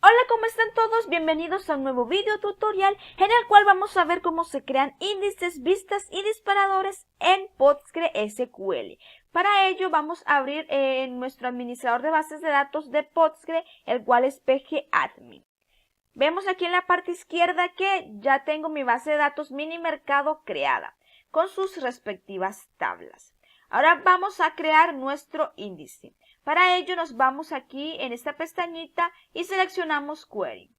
Hola, ¿cómo están todos? Bienvenidos a un nuevo video tutorial en el cual vamos a ver cómo se crean índices, vistas y disparadores en PostgreSQL. Para ello vamos a abrir nuestro administrador de bases de datos de Postgre, el cual es pgadmin. Vemos aquí en la parte izquierda que ya tengo mi base de datos mini mercado creada con sus respectivas tablas. Ahora vamos a crear nuestro índice. Para ello nos vamos aquí en esta pestañita y seleccionamos Query.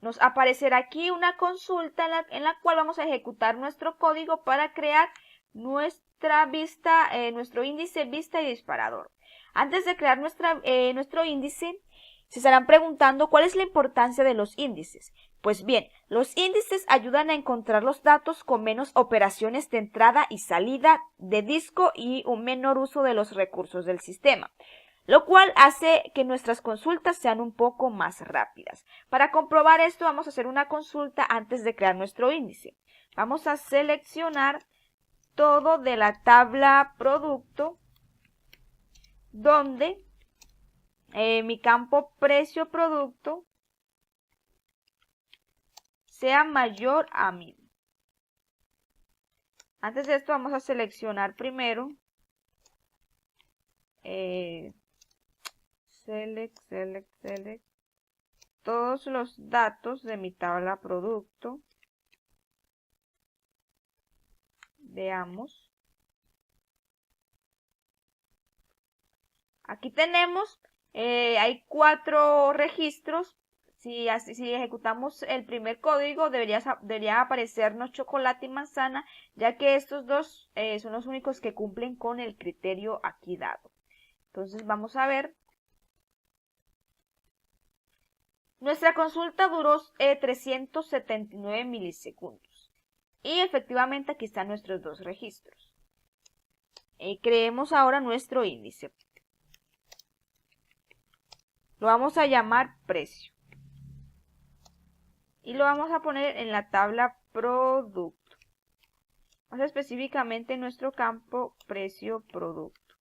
Nos aparecerá aquí una consulta en la cual vamos a ejecutar nuestro código para crear nuestra vista, nuestro índice, vista y disparador. Antes de crear nuestro índice, se estarán preguntando cuál es la importancia de los índices. Pues bien, los índices ayudan a encontrar los datos con menos operaciones de entrada y salida de disco y un menor uso de los recursos del sistema, lo cual hace que nuestras consultas sean un poco más rápidas. Para comprobar esto vamos a hacer una consulta antes de crear nuestro índice. Vamos a seleccionar todo de la tabla producto, donde mi campo precio producto sea mayor a 1000. Antes de esto vamos a seleccionar primero select todos los datos de mi tabla producto. Veamos. Aquí tenemos, hay 4 registros. Si ejecutamos el primer código, debería aparecernos chocolate y manzana, ya que estos dos son los únicos que cumplen con el criterio aquí dado. Entonces vamos a ver. Nuestra consulta duró 379 milisegundos. Y efectivamente aquí están nuestros dos registros. Creemos ahora nuestro índice. Lo vamos a llamar precio. Y lo vamos a poner en la tabla producto. Más específicamente en nuestro campo precio producto.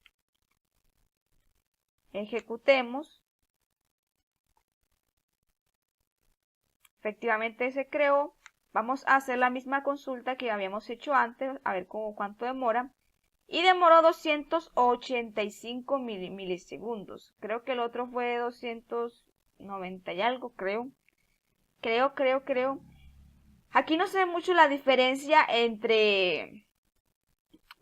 Ejecutemos. Efectivamente se creó. Vamos a hacer la misma consulta que habíamos hecho antes, a ver cuánto demora. Y demoró 285 milisegundos. Creo que el otro fue 290 y algo, creo. Creo. Aquí no se ve mucho la diferencia entre,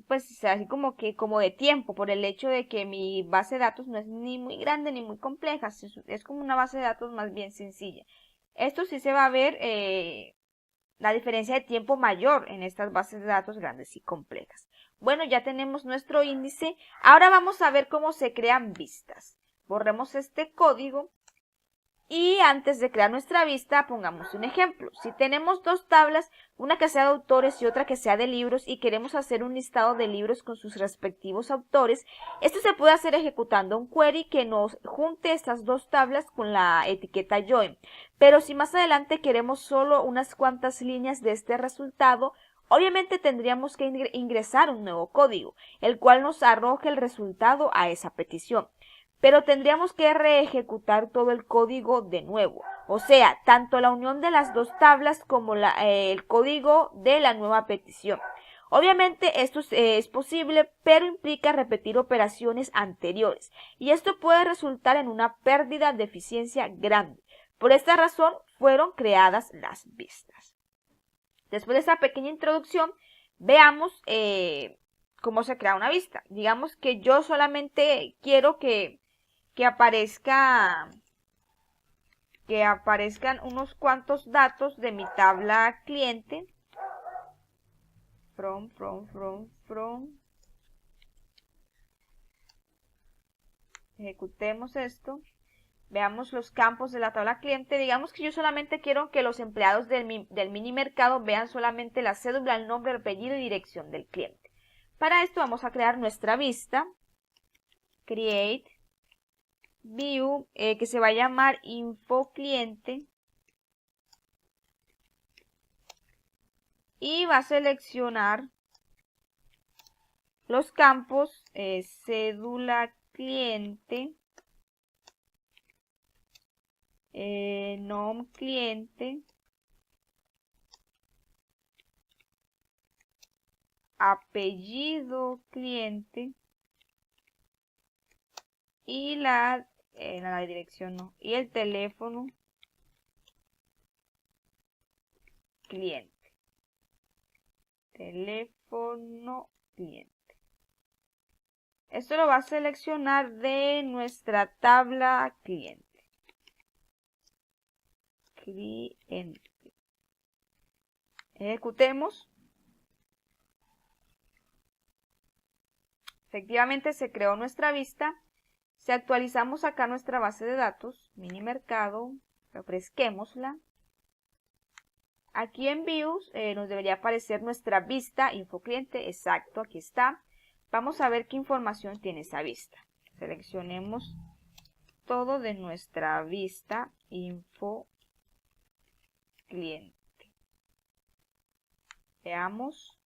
pues así como de tiempo, por el hecho de que mi base de datos no es ni muy grande ni muy compleja, es como una base de datos más bien sencilla. Esto sí se va a ver la diferencia de tiempo mayor en estas bases de datos grandes y complejas. Bueno, ya tenemos nuestro índice. Ahora vamos a ver cómo se crean vistas. Borremos este código. Y antes de crear nuestra vista, pongamos un ejemplo. Si tenemos dos tablas, una que sea de autores y otra que sea de libros, y queremos hacer un listado de libros con sus respectivos autores, esto se puede hacer ejecutando un query que nos junte estas dos tablas con la etiqueta join. Pero si más adelante queremos solo unas cuantas líneas de este resultado, obviamente tendríamos que ingresar un nuevo código, el cual nos arroje el resultado a esa petición. Pero tendríamos que reejecutar todo el código de nuevo. O sea, tanto la unión de las dos tablas como el código de la nueva petición. Obviamente esto es posible, pero implica repetir operaciones anteriores. Y esto puede resultar en una pérdida de eficiencia grande. Por esta razón fueron creadas las vistas. Después de esta pequeña introducción, veamos cómo se crea una vista. Digamos que yo solamente quiero que aparezcan unos cuantos datos de mi tabla cliente. From. Ejecutemos esto. Veamos los campos de la tabla cliente. Digamos que yo solamente quiero que los empleados del mini mercado vean solamente la cédula, el nombre, el apellido y dirección del cliente. Para esto vamos a crear nuestra vista. Create view, que se va a llamar info cliente, y va a seleccionar los campos cédula cliente, nom cliente, apellido cliente y la dirección no, y el teléfono cliente. Teléfono cliente. Esto lo va a seleccionar de nuestra tabla cliente. Ejecutemos. Efectivamente se creó nuestra vista. Si actualizamos acá nuestra base de datos, mini mercado, refresquémosla. Aquí en Views nos debería aparecer nuestra vista info cliente. Exacto, aquí está. Vamos a ver qué información tiene esa vista. Seleccionemos todo de nuestra vista info cliente. Veamos.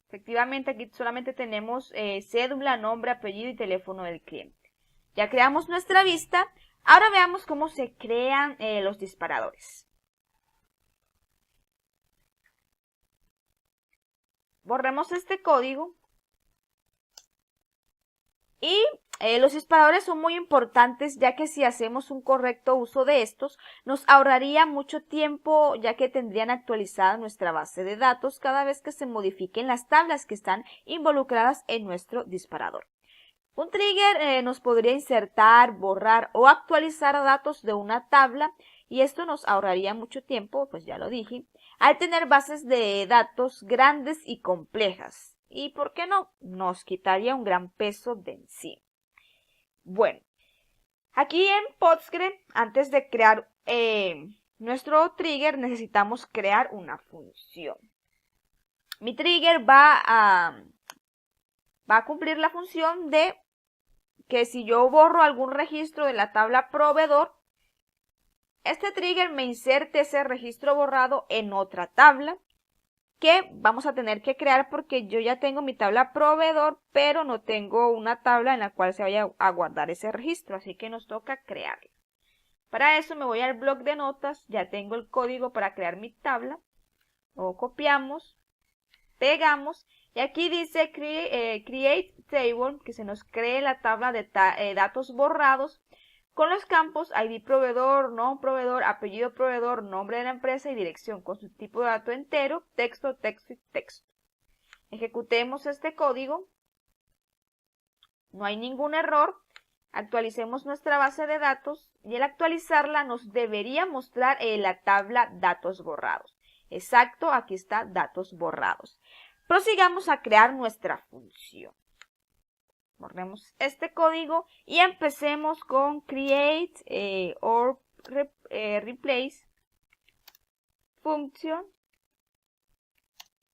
Efectivamente aquí solamente tenemos cédula, nombre, apellido y teléfono del cliente. Ya creamos nuestra vista. Ahora veamos cómo se crean los disparadores. Borremos este código. Y los disparadores son muy importantes, ya que si hacemos un correcto uso de estos, nos ahorraría mucho tiempo, ya que tendrían actualizada nuestra base de datos cada vez que se modifiquen las tablas que están involucradas en nuestro disparador. Un trigger nos podría insertar, borrar o actualizar datos de una tabla, y esto nos ahorraría mucho tiempo, pues ya lo dije, al tener bases de datos grandes y complejas. Y ¿por qué no? Nos quitaría un gran peso de encima. Bueno, aquí en Postgre, antes de crear nuestro trigger, necesitamos crear una función. Mi trigger va a cumplir la función de que si yo borro algún registro de la tabla proveedor, este trigger me inserte ese registro borrado en otra tabla que vamos a tener que crear porque yo ya tengo mi tabla proveedor, pero no tengo una tabla en la cual se vaya a guardar ese registro, así que nos toca crearla. Para eso me voy al bloc de notas, ya tengo el código para crear mi tabla, lo copiamos, pegamos y aquí dice create table, que se nos cree la tabla de datos borrados con los campos ID proveedor, nom proveedor, apellido proveedor, nombre de la empresa y dirección con su tipo de dato entero, texto, texto y texto. Ejecutemos este código. No hay ningún error. Actualicemos nuestra base de datos y al actualizarla nos debería mostrar la tabla datos borrados. Exacto, aquí está datos borrados. Prosigamos a crear nuestra función. Borremos este código y empecemos con create or replace function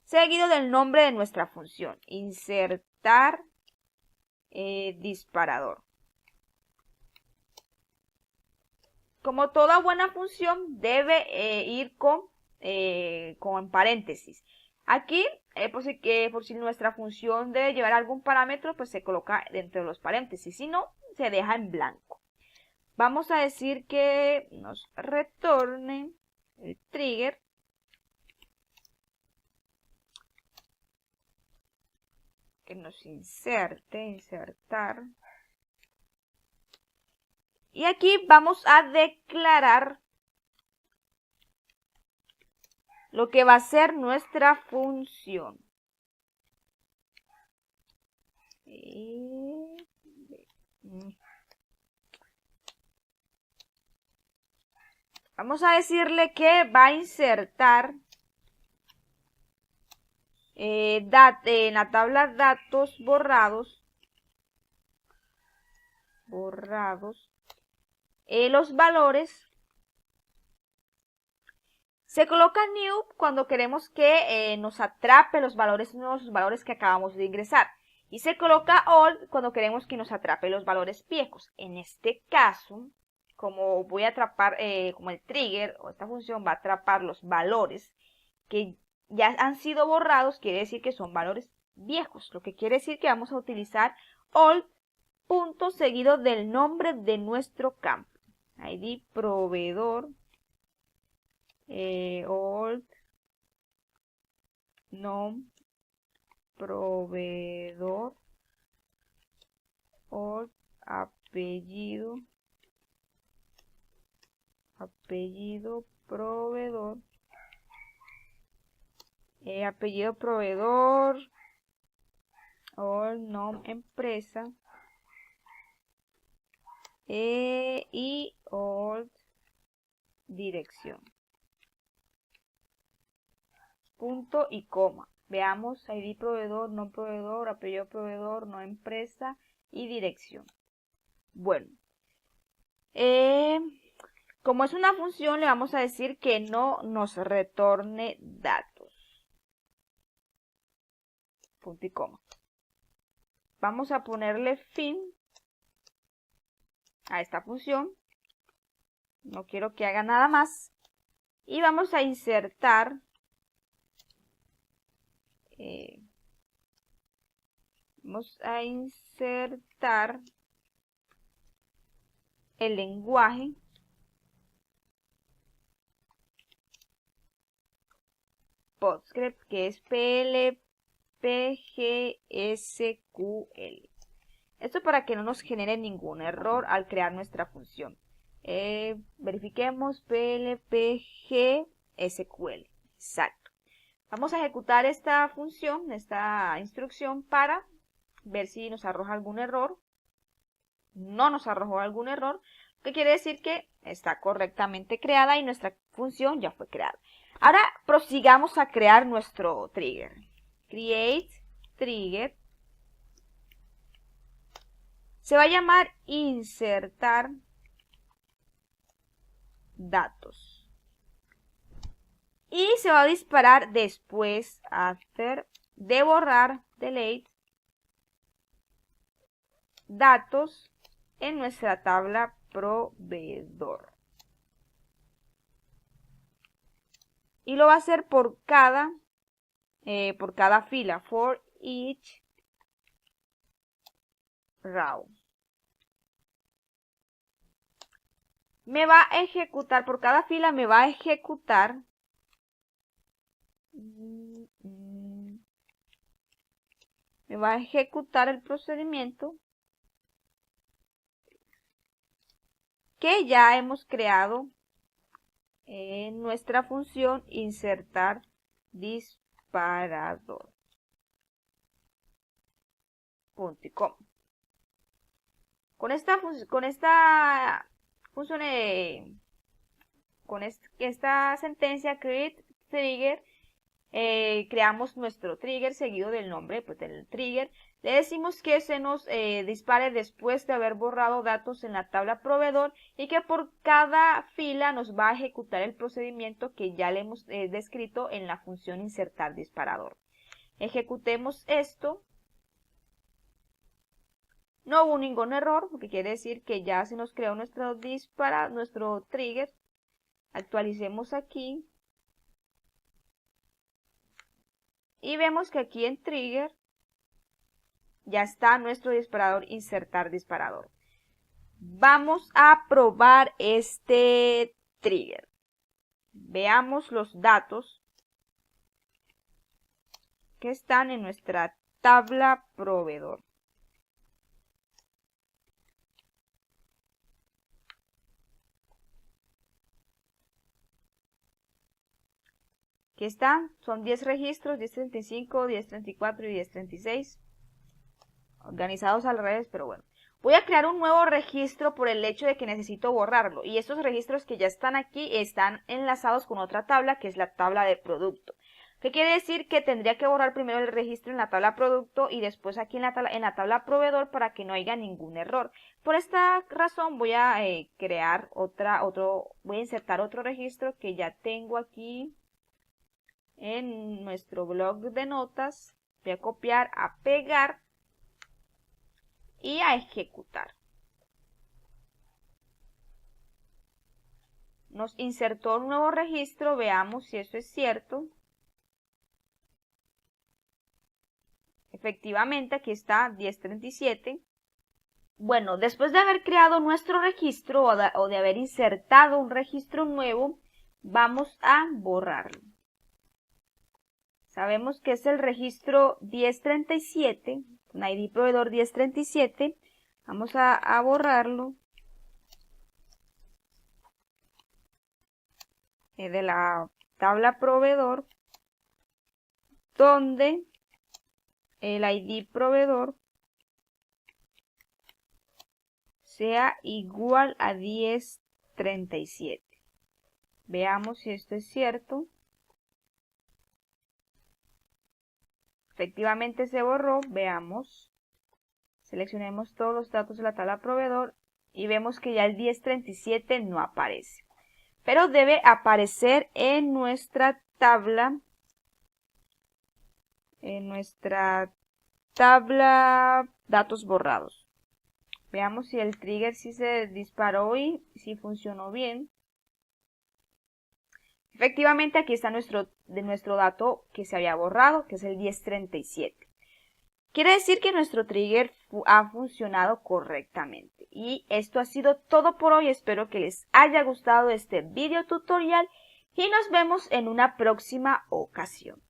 seguido del nombre de nuestra función, insertar disparador. Como toda buena función debe ir con paréntesis. Aquí, por si nuestra función debe llevar algún parámetro, pues se coloca dentro de los paréntesis. Si no, se deja en blanco. Vamos a decir que nos retorne el trigger. Que nos insertar. Y aquí vamos a declarar lo que va a ser nuestra función. Vamos a decirle que va a insertar en la tabla datos borrados, los valores. Se coloca new cuando queremos que nos atrape los valores nuevos, los valores que acabamos de ingresar. Y se coloca all cuando queremos que nos atrape los valores viejos. En este caso, como voy a atrapar, como el trigger o esta función va a atrapar los valores que ya han sido borrados, quiere decir que son valores viejos. Lo que quiere decir que vamos a utilizar all punto seguido del nombre de nuestro campo. ID proveedor, old nom proveedor, old apellido proveedor, apellido proveedor, old nom empresa, y old dirección. Punto y coma. Veamos ID proveedor, no proveedor, apellido proveedor, no empresa y dirección. Bueno, como es una función, le vamos a decir que no nos retorne datos. Punto y coma. Vamos a ponerle fin a esta función. No quiero que haga nada más. Y vamos a insertar el lenguaje PostScript, que es PLPGSQL. Esto para que no nos genere ningún error al crear nuestra función. Verifiquemos PLPGSQL. Exacto. Vamos a ejecutar esta función, esta instrucción, para ver si nos arroja algún error. No nos arrojó algún error, lo que quiere decir que está correctamente creada y nuestra función ya fue creada. Ahora prosigamos a crear nuestro trigger. Create trigger. Se va a llamar insertar datos. Y se va a disparar después, after, de borrar, delete, datos en nuestra tabla proveedor. Y lo va a hacer por cada fila, for each row. Me va a ejecutar, por cada fila me va a ejecutar el procedimiento que ya hemos creado en nuestra función insertar disparador. Punto y coma. Con esta sentencia create trigger, creamos nuestro trigger seguido del nombre del trigger. Le decimos que se nos dispare después de haber borrado datos en la tabla proveedor y que por cada fila nos va a ejecutar el procedimiento que ya le hemos descrito en la función insertar disparador. Ejecutemos esto. No hubo ningún error, porque quiere decir que ya se nos creó nuestro trigger. Actualicemos aquí. Y vemos que aquí en trigger ya está nuestro disparador insertar disparador. Vamos a probar este trigger. Veamos los datos que están en nuestra tabla proveedor. Aquí están, son 10 registros, 1035, 1034 y 1036. Organizados al revés, pero bueno. Voy a crear un nuevo registro por el hecho de que necesito borrarlo. Y estos registros que ya están aquí están enlazados con otra tabla, que es la tabla de producto. ¿Qué quiere decir? Que tendría que borrar primero el registro en la tabla producto y después aquí en la tabla proveedor para que no haya ningún error. Por esta razón voy a voy a insertar otro registro que ya tengo aquí en nuestro blog de notas. Voy a copiar, a pegar y a ejecutar. Nos insertó un nuevo registro, veamos si eso es cierto. Efectivamente, aquí está 1037. Bueno, después de haber creado nuestro registro o de haber insertado un registro nuevo, vamos a borrarlo. Sabemos que es el registro 1037, un ID proveedor 1037. Vamos a borrarlo de la tabla proveedor, donde el ID proveedor sea igual a 1037. Veamos si esto es cierto. Efectivamente se borró. Veamos. Seleccionemos todos los datos de la tabla proveedor y vemos que ya el 1037 no aparece. Pero debe aparecer en nuestra tabla. Datos borrados. Veamos si el trigger sí se disparó y si funcionó bien. Efectivamente aquí está nuestro dato que se había borrado, que es el 1037. Quiere decir que nuestro trigger ha funcionado correctamente. Y esto ha sido todo por hoy. Espero que les haya gustado este video tutorial y nos vemos en una próxima ocasión.